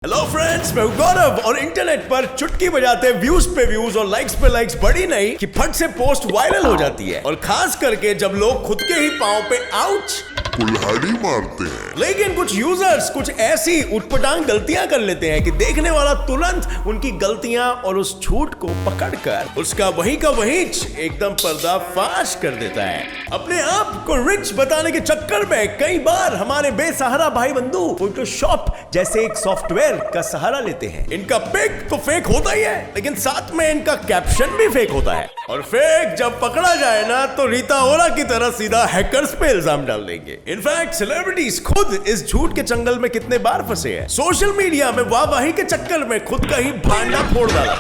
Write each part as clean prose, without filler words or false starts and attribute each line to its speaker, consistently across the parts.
Speaker 1: Hello friends, मैं हूं गौरव और इंटरनेट पर चुटकी बजाते व्यूज पे व्यूज और लाइक्स पे लाइक्स बड़ी नहीं कि फट से पोस्ट वायरल हो जाती है। और खास करके जब लोग खुद के ही पांव पे आउच
Speaker 2: कुल्हाड़ी मारते हैं।
Speaker 1: लेकिन कुछ यूजर्स कुछ ऐसी उटपटांग गलतियां कर लेते हैं कि देखने वाला तुरंत उनकी गलतियां और उस झूठ को पकड़कर उसका वही का वही एकदम पर्दाफाश कर देता है। अपने आप को रिच बताने के चक्कर में कई बार हमारे बेसहारा भाई बंधु फोटोशॉप जैसे एक सॉफ्टवेयर का सहारा लेते हैं। इनका पिक तो फेक होता ही है, लेकिन साथ में इनका कैप्शन भी फेक होता है। और फेक जब पकड़ा जाए ना तो रीता ओरा की तरह सीधा हैकर्स पे इल्जाम डाल देंगे। इनफैक्ट सेलिब्रिटीज खुद इस झूठ के चंगल में कितने बार फंसे हैं। सोशल मीडिया में वाहवाही के चक्कर में खुद का ही भांडा फोड़ डाला।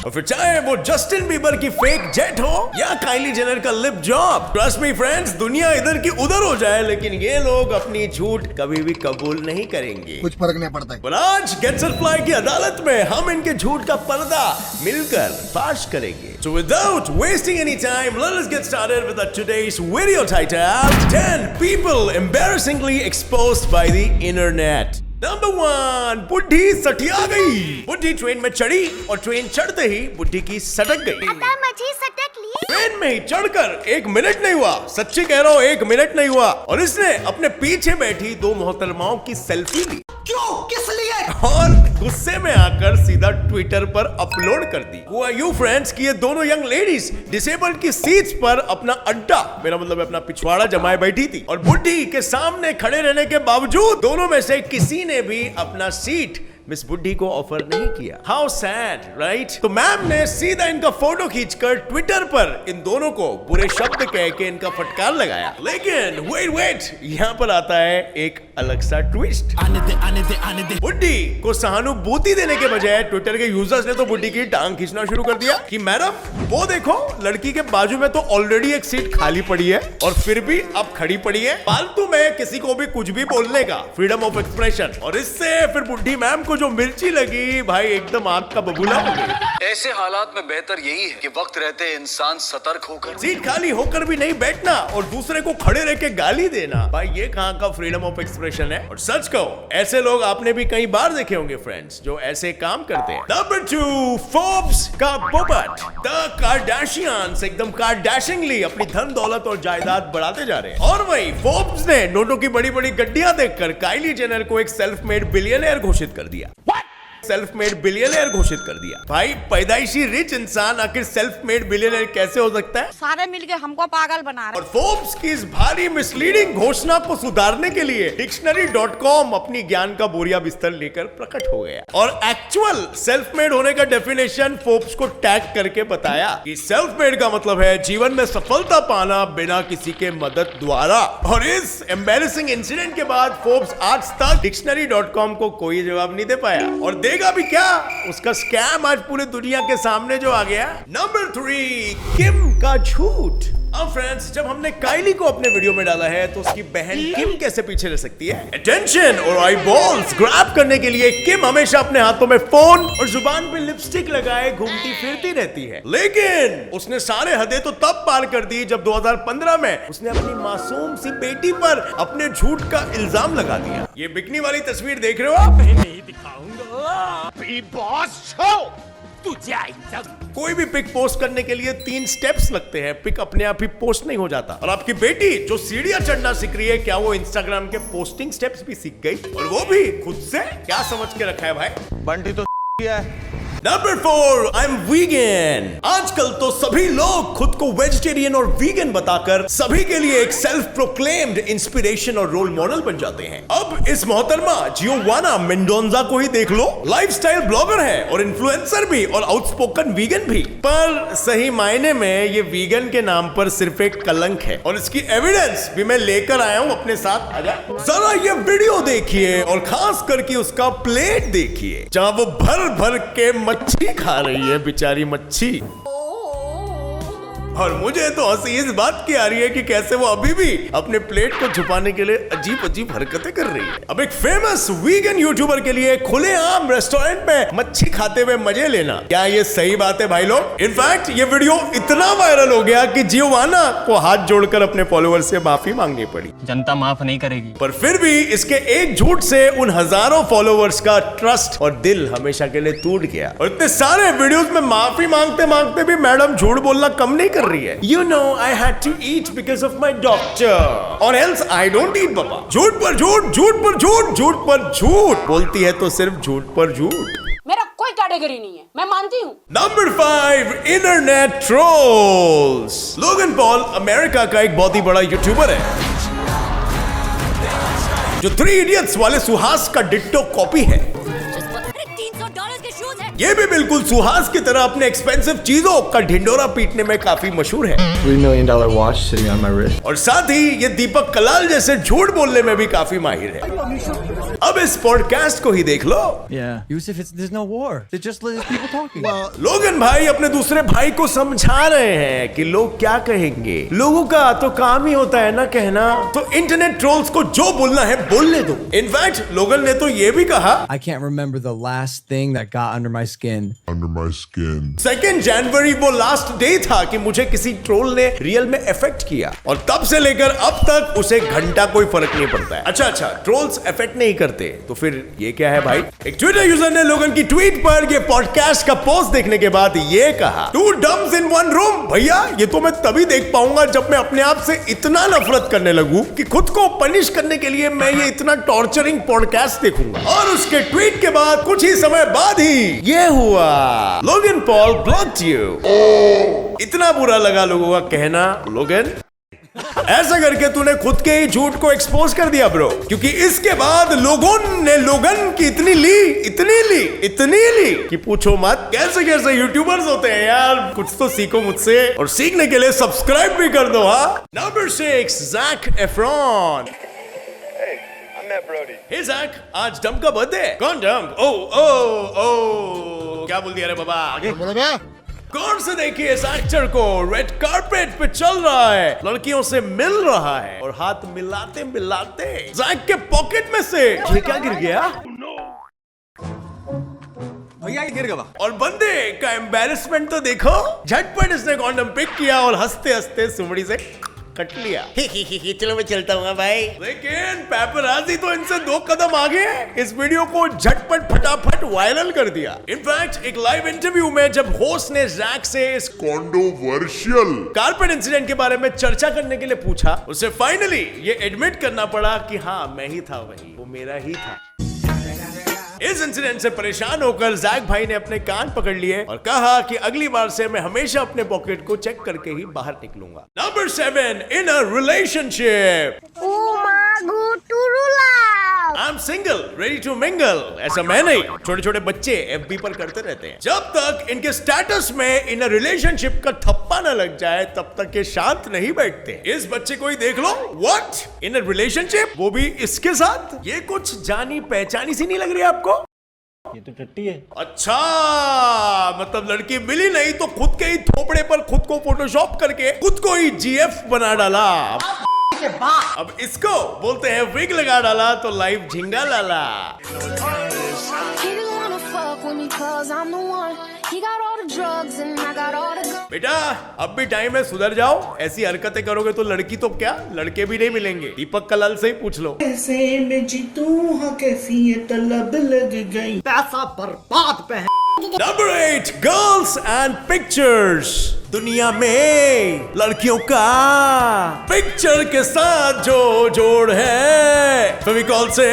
Speaker 1: और फिर चाहे वो जस्टिन बीबर की फेक जेट हो या काइली जेनर का lip job, trust me friends, दुनिया इधर की उधर हो जाए लेकिन ये लोग अपनी झूठ कभी भी कबूल नहीं करेंगे।
Speaker 3: कुछ फर्क नहीं पड़ता है।
Speaker 1: पर आज गेट्सफ्लाई की अदालत में हम इनके झूठ का पर्दा मिलकर फाश करेंगे। So without wasting any time, let us get started with today's video title: 10 people embarrassingly exposed by the internet. Number 1, बुढ़ी सटिया गई। बुढ़ी ट्रेन में चढ़ी और ट्रेन चढ़ते ही बुढ़ी की सटक गई।
Speaker 4: मुझे सटक ली।
Speaker 1: ट्रेन में ही चढ़कर 1 मिनट नहीं हुआ, सच्ची कह रहा हूँ 1 मिनट नहीं हुआ, और इसने अपने पीछे बैठी 2 मोहतरमाओं की सेल्फी ली।
Speaker 3: क्यों? किस लिए?
Speaker 1: और गुस्से में आकर सीधा ट्विटर पर अपलोड कर दी। Who are you friends कि ये दोनों यंग लेडीज डिसेबल्ड की सीट्स पर अपना अड्डा, मेरा मतलब अपना पिछवाड़ा जमाए बैठी थी, और बुड्ढी के सामने खड़े रहने के बावजूद दोनों में से किसी ने भी अपना सीट मिस बुड्ढी को ऑफर नहीं किया। How sad, right? तो मैम ने सीधा इनका फोटो खींचकर ट्विटर पर इन दोनों को बुरे शब्द कह के इनका फटकार लगाया। लेकिन वेट, यहाँ पर आता है एक अलग सा ट्विस्ट।
Speaker 3: आने दे।
Speaker 1: बुड्ढी को सहानुभूति देने के बजाय ट्विटर के यूजर्स ने तो बुड्ढी की टांग खींचना शुरू कर दिया कि मैडम वो देखो, लड़की के बाजू में तो ऑलरेडी एक सीट खाली पड़ी है और फिर भी अब खड़ी पड़ी है। फालतू में किसी को भी कुछ भी बोलने का फ्रीडम ऑफ एक्सप्रेशन। और इससे फिर बुड्ढी मैम को जो मिर्ची लगी भाई, एकदम आग का बबूला हो गई।
Speaker 5: ऐसे हालात में बेहतर यही है कि वक्त रहते इंसान सतर्क होकर,
Speaker 1: सीट खाली होकर भी नहीं बैठना और दूसरे को खड़े रह के गाली देना, भाई ये कहाँ का फ्रीडम ऑफ एक्सप्रेशन है। और सच कहो, ऐसे लोग आपने भी कई बार देखे होंगे फ्रेंड्स जो ऐसे काम करते हैं। नंबर 2, फोर्ब्स का पोपट। द कार्डाशियंस एकदम कार्डाशिंगली अपनी धन दौलत और जायदाद बढ़ाते जा रहे हैं। और वही फोर्ब्स ने नोटों की बड़ी बड़ी गड्डियां देखकर काइली जेनर को एक सेल्फ मेड बिलियनियर घोषित कर दिया। सेल्फ मेड बिलियनियर घोषित कर दिया। भाई पैदाइशी रिच इंसान आखिर सेल्फ मेड बिलियनियर कैसे हो सकता है?
Speaker 4: सारे मिलके हमको पागल बना रहे।
Speaker 1: और फोर्ब्स की इस भारी मिसलीडिंग घोषणा को सुधारने के लिए डिक्शनरी.com अपनी ज्ञान का बोरिया बिस्तर लेकर प्रकट हो गया और एक्चुअल सेल्फ मेड होने का डेफिनेशन फोर्ब्स को टैग करके बताया कि सेल्फ मेड का मतलब है जीवन में सफलता पाना बिना किसी के मदद द्वारा। और इस एम्बैरेसिंग इंसिडेंट के बाद फोर्ब्स आज तक डिक्शनरी.com को कोई जवाब नहीं दे पाया और देगा भी क्या। उसका स्कैम आज पूरे दुनिया के सामने जो आ गया। नंबर 3, किम का झूठ। अब फ्रेंड्स, जब हमने काइली को अपने वीडियो में डाला है तो उसकी बहन किम कैसे पीछे रह सकती है? अटेंशन और आई बॉल्स ग्रैब करने के लिए किम हमेशा अपने हाथों में फोन और जुबान पे लिपस्टिक लगाए घूमती फिरती रहती है। लेकिन उसने सारे हदें तो तब पार कर दी जब 2015 में उसने अपनी मासूम सी बेटी पर अपने झूठ का इल्जाम लगा दिया। ये बिकनी वाली तस्वीर देख रहे हो आप?
Speaker 6: नहीं दिखाऊंगा। बॉस तुझे
Speaker 1: कोई भी पिक पोस्ट करने के लिए 3 स्टेप्स लगते हैं। पिक अपने आप ही पोस्ट नहीं हो जाता। और आपकी बेटी जो सीढ़ियां चढ़ना सीख रही है, क्या वो इंस्टाग्राम के पोस्टिंग स्टेप्स भी सीख गई? और वो भी खुद से? क्या समझ के रखा है भाई?
Speaker 6: बंटी तो है।
Speaker 1: Number 4, I am vegan. आजकल तो सभी लोग खुद को वेजिटेरियन और वीगन बताकर सभी के लिए एक सेल्फ प्रोक्लेम्ड इंस्पिरेशन और रोल मॉडल बन जाते हैं। अब इस मोहतरमा जियोवाना मेंडोजा को ही देख लो। लाइफस्टाइल ब्लॉगर है और इन्फ्लुएंसर भी और आउटस्पोकन वीगन भी। पर सही मायने में ये वीगन के नाम पर सिर्फ एक कलंक है और इसकी एविडेंस भी मैं लेकर आया हूं अपने साथ। आजा जरा ये वीडियो देखिए और खास करके उसका प्लेट देखिए जहां वो भर भर के मच्छी खा रही है, बेचारी मच्छी। और मुझे तो हंसी इस बात की आ रही है कि कैसे वो अभी भी अपने प्लेट को छुपाने के लिए अजीब अजीब हरकतें कर रही है। अब एक फेमस वीगन यूट्यूबर के लिए खुलेआम रेस्टोरेंट में मच्छी खाते हुए मजे लेना, क्या ये सही बात है भाई लोग? इनफैक्ट ये वीडियो इतना वायरल हो गया कि जियोवाना को हाथ जोड़कर अपने फॉलोअर से माफी मांगनी पड़ी।
Speaker 7: जनता माफ नहीं करेगी।
Speaker 1: पर फिर भी इसके एक झूठ से उन हजारों फॉलोअर्स का ट्रस्ट और दिल हमेशा के लिए टूट गया। और इतने सारे वीडियोस में माफी मांगते मांगते भी मैडम झूठ बोलना कम नहीं कर रही है। You know I had to eat because of my doctor, or else I don't eat बाबा। झूठ पर झूठ, झूठ पर झूठ, झूठ पर झूठ बोलती है तो सिर्फ झूठ पर झूठ।
Speaker 8: मेरा कोई कैटेगरी नहीं है, मैं मानती हूँ।
Speaker 1: Number 5, internet trolls. Logan Paul America का एक बहुत ही बड़ा यूट्यूबर है जो 3 इडियट्स वाले सुहास का डिट्टो कॉपी है।
Speaker 4: $300 के शूज है।
Speaker 1: ये भी बिल्कुल सुहास की तरह अपने एक्सपेंसिव चीजों का ढिंडोरा पीटने में काफी मशहूर है।
Speaker 9: $3 million watch sitting on my wrist.
Speaker 1: और साथ ही ये दीपक कलाल जैसे झूठ बोलने में भी काफी माहिर है। अब इस पॉडकास्ट को ही देख लो।
Speaker 9: Yeah. Yusuf, there's no war. They're just people talking.
Speaker 1: लोगन भाई अपने दूसरे भाई को समझा रहे हैं कि लोग क्या कहेंगे। लोगों का तो काम ही होता है ना कहना, तो इंटरनेट ट्रोल्स को जो बोलना है बोलने दो। इनफैक्ट लोगन ने तो ये भी कहा,
Speaker 9: I can't remember the last thing that got under my skin.
Speaker 2: Under my skin.
Speaker 1: 2 जनवरी वो लास्ट डे था कि मुझे किसी ट्रोल ने रियल में इफेक्ट किया, और तब से लेकर अब तक उसे घंटा कोई फर्क नहीं पड़ता है। अच्छा, ट्रोल्स इफेक्ट नहीं करते तो फिर ये क्या है भाई? एक ट्विटर यूजर ने लोगन की ट्वीट पर ये पॉडकास्ट का पोस्ट देखने के बाद ये कहा, 2 डम्स इन 1 रूम। भैया ये तो मैं तभी देख पाऊंगा जब मैं अपने आप से इतना नफरत करने लगूं कि खुद को पनिश करने के लिए मैं ये इतना टॉर्चरिंग पॉडकास्ट देखूंगा। और उसके ट्वीट के बाद कुछ ही समय बाद ही ये हुआ, लोगन पॉल ब्लॉक्ड यू। इतना बुरा लगा लोगों का कहना, लोगन ऐसा करके तूने खुद के ही झूठ को एक्सपोज कर दिया ब्रो, क्योंकि इसके बाद लोगों ने लोगन की इतनी ली कि पूछो मत। कैसे कैसे यूट्यूबर्स होते हैं यार, कुछ तो सीखो मुझसे, और सीखने के लिए सब्सक्राइब भी कर दो। हाँ, नंबर 6, ज़ैक एफ्रॉन। हे ज़ैक, आज डम का बर्थडे है। कौन डम? ओ क्या बोल दिया रे बाबा? गौर से देखिए इस एक्टर को, रेड कारपेट पे चल रहा है, लड़कियों से मिल रहा है, और हाथ मिलाते मिलाते ज़ैक के पॉकेट में से ये क्या गिर गया?
Speaker 6: भैया ये गिर गया।
Speaker 1: और बंदे का एम्बैरेसमेंट तो देखो, झटपट इसने कॉन्डम पिक किया और हंसते हंसते सुमड़ी से कट लिया। चलो मैं चलता हूँ भाई। लेकिन पेपराज़ी तो इनसे 2 कदम आगे इस वीडियो को झटपट फटाफट वायरल कर दिया। इनफैक्ट एक लाइव इंटरव्यू में जब होस्ट ने ज़ैक से इस
Speaker 2: Controversial.
Speaker 1: कारपेट इंसिडेंट के बारे में चर्चा करने के लिए पूछा, उसे फाइनली ये एडमिट करना पड़ा कि हाँ मैं ही था, वही वो मेरा ही था। इस इंसिडेंट से परेशान होकर ज़ैक भाई ने अपने कान पकड़ लिए और कहा कि अगली बार से मैं हमेशा अपने पॉकेट को चेक करके ही बाहर निकलूंगा। Number 7, in a relationship. I am single ready to mingle. ऐसा मैं नहीं, छोटे छोटे बच्चे FB पर करते रहते हैं। जब तक इनके स्टेटस में इन अ रिलेशनशिप का थप्पा न लग जाए तब तक ये शांत नहीं बैठते। इस बच्चे को ही देख लो, व्हाट, इन अ रिलेशनशिप, वो भी इसके साथ। ये कुछ जानी पहचानी सी नहीं लग रही आपको?
Speaker 9: ये तो टट्टी है।
Speaker 1: अच्छा, मतलब लड़की मिली नहीं तो खुद के ही थोपड़े पर खुद को फोटोशॉप करके खुद को ही GF बना डाला। अब इसको बोलते हैं विग लगा डाला तो लाइव झिंगा लाला। बेटा अब भी टाइम है, सुधर जाओ। ऐसी हरकतें करोगे तो लड़की तो क्या, लड़के भी नहीं मिलेंगे। दीपक कलाल से ही पूछ लो।
Speaker 10: ऐसे में जीतू हाँ कैसी ये तलब लग गई, पैसा बर्बाद पे है।
Speaker 1: Number 8, girls and pictures. दुनिया में लड़कियों का पिक्चर के साथ जो जोड़ है, फेविकॉल से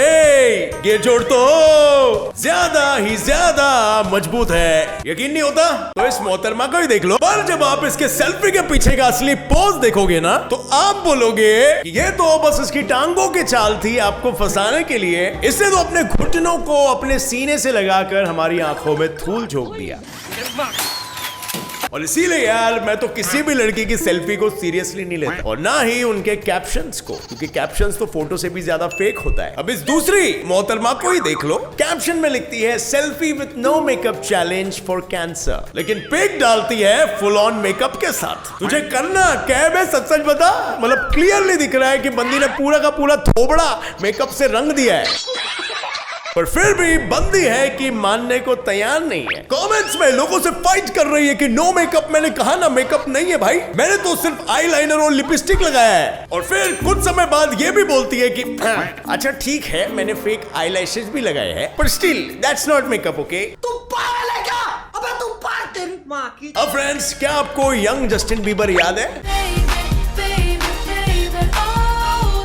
Speaker 1: ये जोड़ तो ज्यादा ही ज्यादा मजबूत है। यकीन नहीं होता तो इस मोहतरमा को ही देख लो। पर जब आप इसके सेल्फी के पीछे का असली पोज देखोगे ना तो आप बोलोगे कि ये तो बस इसकी टांगों की चाल थी आपको फंसाने के लिए। इसने तो अपने घुटनों को अपने सीने से लगाकर हमारी आंखों में धूल झोंक दिया। और इसीलिए यार मैं तो किसी भी लड़की की सेल्फी को सीरियसली नहीं लेता, और ना ही उनके कैप्शंस को, क्योंकि कैप्शंस तो फोटो से भी ज्यादा फेक होता है। अब इस दूसरी मोहतरमा को ही देख लो, कैप्शन में लिखती है selfie with no makeup challenge for cancer, लेकिन पिक डालती है फुल ऑन मेकअप के साथ। तुझे करना क्या है, सच सच बता। मतलब क्लियरली दिख रहा है कि बंदी ने पूरा का पूरा थोबड़ा मेकअप से रंग दिया है, पर फिर भी बंदी है कि मानने को तैयार नहीं है। कमेंट्स में लोगों से फाइट कर रही है कि नो मेकअप। मैंने कहा ना मेकअप नहीं है भाई, मैंने तो सिर्फ आईलाइनर और लिपस्टिक लगाया है। और फिर कुछ समय बाद ये भी बोलती है कि अच्छा ठीक है मैंने फेक आईलैशेस भी लगाए हैं, पर still that's not makeup, okay.
Speaker 10: तू पागल है क्या? अबे तू पागल, तेरी माँ की।
Speaker 1: अब फ्रेंड्स, क्या आपको यंग जस्टिन बीबर याद है?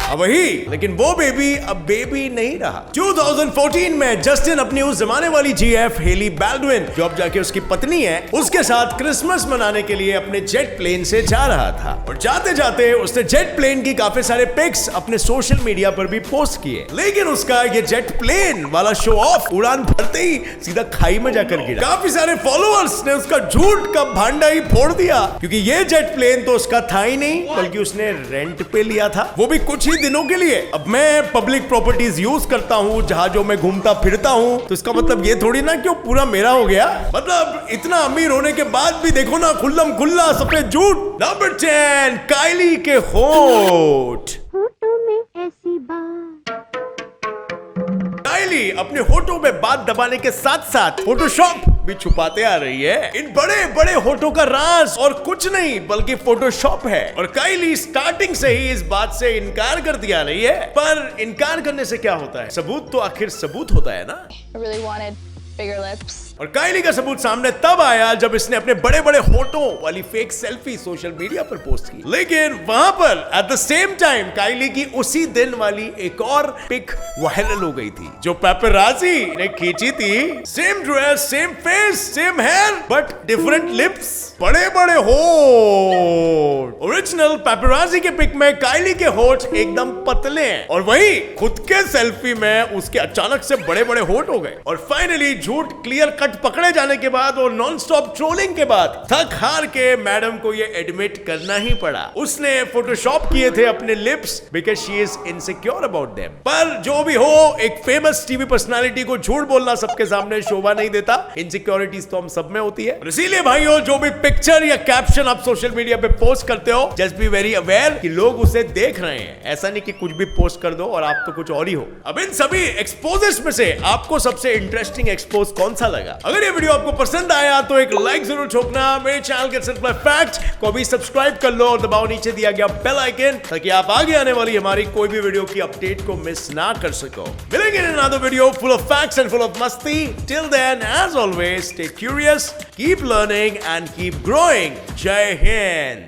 Speaker 1: अब वही, लेकिन वो बेबी अब बेबी नहीं रहा। 2014 में जस्टिन अपनी उस जमाने वाली जीएफ हेली बैल्डविन, जो अब जाके उसकी पत्नी है, उसके साथ क्रिसमस मनाने के लिए अपने जेट प्लेन से जा रहा था। और जाते जाते उसने जेट प्लेन की काफी सारे पिक्स अपने सोशल मीडिया पर भी पोस्ट किए, लेकिन उसका ये जेट प्लेन वाला शो ऑफ उड़ान भरते ही सीधा खाई में जाकर गिरा। काफी सारे फॉलोअर्स ने उसका झूठ का भांडा ही फोड़ दिया, क्योंकि ये जेट प्लेन तो उसका था ही नहीं, बल्कि उसने रेंट पे लिया था, वो भी कुछ ही दिनों के लिए। अब मैं पब्लिक प्रॉपर्टीज यूज करता हूँ, जहाजों में घूमता फिरता हूँ, तो इसका मतलब ये थोड़ी ना कि पूरा मेरा हो गया। मतलब इतना अमीर होने के बाद भी देखो ना, खुल्लम खुल्ला सफेद झूठ। नंबर 10, काइली के होठ। काइली अपने होठों में बात दबाने के साथ साथ फोटोशॉप भी छुपाते आ रही है। इन बड़े बड़े होठों का राज और कुछ नहीं बल्कि फोटोशॉप है, और काइली स्टार्टिंग से ही इस बात से इनकार कर दिया रही है। पर इनकार करने से क्या होता है, सबूत तो आखिर सबूत होता है ना।
Speaker 7: I really wanted bigger lips.
Speaker 1: और काइली का सबूत सामने तब आया जब इसने अपने बड़े बड़े होठों वाली फेक सेल्फी सोशल मीडिया पर पोस्ट की। लेकिन वहां पर एट द सेम टाइम काइली की उसी दिन वाली एक और पिक वायरल हो गई थी, जो पेपराजी ने खींची थी। Same dress, same face, same here, but different lips, बड़े बड़े होठ। ओरिजिनल पेपराजी के पिक में काइली के होठ एकदम पतले हैं, और वहीं खुद के सेल्फी में उसके अचानक से बड़े बड़े होठ हो गए। और फाइनली झूठ क्लियर कट पकड़े जाने के बाद और नॉन स्टॉप ट्रोलिंग के बाद थक हार के मैडम को ये एडमिट करना ही पड़ा, उसने फोटोशॉप किए थे अपने lips because she is insecure about them. पर जो भी हो, एक फेमस टीवी पर्सनालिटी को झूठ बोलना सबके सामने शोभा नहीं देता। इनसिक्योरिटीज तो हम सब में होती है। इसीलिए भाइयों, जो भी पिक्चर या कैप्शन आप सोशल मीडिया पे पोस्ट करते हो, जस्ट बी वेरी अवेयर कि लोग उसे देख रहे हैं। ऐसा नहीं कि कुछ भी पोस्ट कर दो और आप तो कुछ और ही हो। अब इन सभी एक्सपोजेस में से आपको सबसे इंटरेस्टिंग एक्सपोज कौन सा लगा? अगर ये वीडियो आपको पसंद आया तो एक लाइक जरूर ठोकना। मेरे चैनल के सिंपल फैक्ट को भी सब्सक्राइब कर लो और दबाओ नीचे दिया गया बेल आइकन, ताकि आप आगे आने वाली हमारी कोई भी वीडियो की अपडेट को मिस ना कर सको। मिलेंगे in another video full of facts and full of मस्ती। Till then, as always, stay curious, keep learning and keep growing. Jai Hind.